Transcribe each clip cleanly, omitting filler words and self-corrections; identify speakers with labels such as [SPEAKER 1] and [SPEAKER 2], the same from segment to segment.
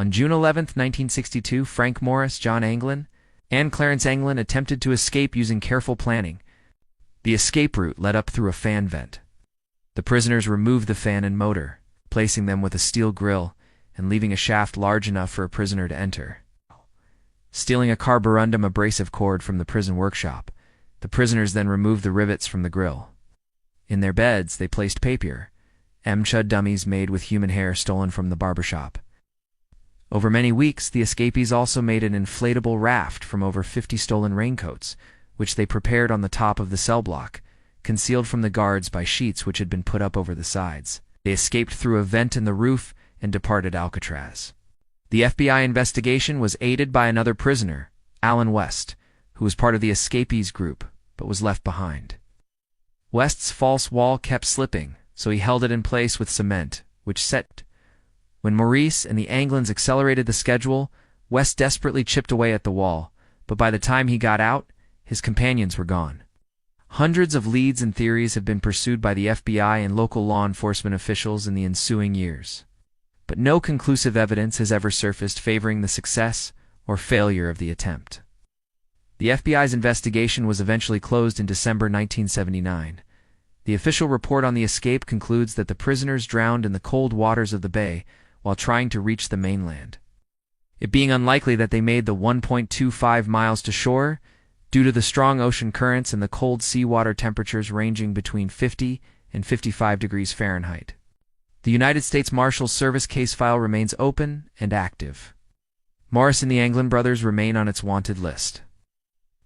[SPEAKER 1] On June 11, 1962, Frank Morris, John Anglin, and Clarence Anglin attempted to escape using careful planning. The escape route led up through a fan vent. The prisoners removed the fan and motor, placing them with a steel grill and leaving a shaft large enough for a prisoner to enter. Stealing a carborundum abrasive cord from the prison workshop, the prisoners then removed the rivets from the grill. In their beds, they placed papier, M-Chud dummies made with human hair stolen from the barbershop. Over many weeks, the escapees also made an inflatable raft from over 50 stolen raincoats, which they prepared on the top of the cell block, concealed from the guards by sheets which had been put up over the sides. They escaped through a vent in the roof and departed Alcatraz. The FBI investigation was aided by another prisoner, Allen West, who was part of the escapees group, but was left behind. West's false wall kept slipping, so he held it in place with cement, which set. When Maurice and the Anglins accelerated the schedule, West desperately chipped away at the wall, but by the time he got out, his companions were gone. Hundreds of leads and theories have been pursued by the FBI and local law enforcement officials in the ensuing years, but no conclusive evidence has ever surfaced favoring the success or failure of the attempt. The FBI's investigation was eventually closed in December 1979. The official report on the escape concludes that the prisoners drowned in the cold waters of the bay while trying to reach the mainland. It being unlikely that they made the 1.25 miles to shore, due to the strong ocean currents and the cold seawater temperatures ranging between 50 and 55 degrees Fahrenheit. The United States Marshals Service case file remains open and active. Morris and the Anglin brothers remain on its wanted list.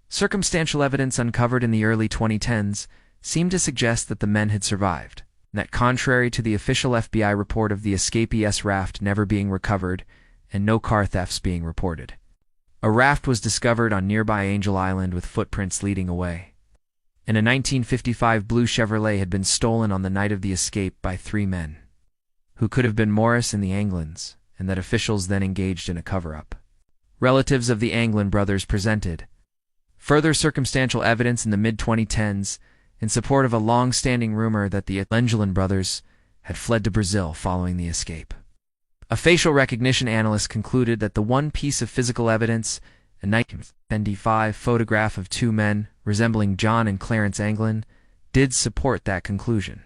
[SPEAKER 1] Circumstantial evidence uncovered in the early 2010s seemed to suggest that the men had survived, and that contrary to the official FBI report of the escapees raft never being recovered and no car thefts being reported. A raft was discovered on nearby Angel Island with footprints leading away, and a 1955 blue Chevrolet had been stolen on the night of the escape by 3 men, who could have been Morris and the Anglins, and that officials then engaged in a cover-up. Relatives of the Anglin brothers presented further circumstantial evidence in the mid-2010s in support of a long-standing rumor that the Anglin brothers had fled to Brazil following the escape. A facial recognition analyst concluded that the one piece of physical evidence, a 1975 photograph of 2 men resembling John and Clarence Anglin, did support that conclusion.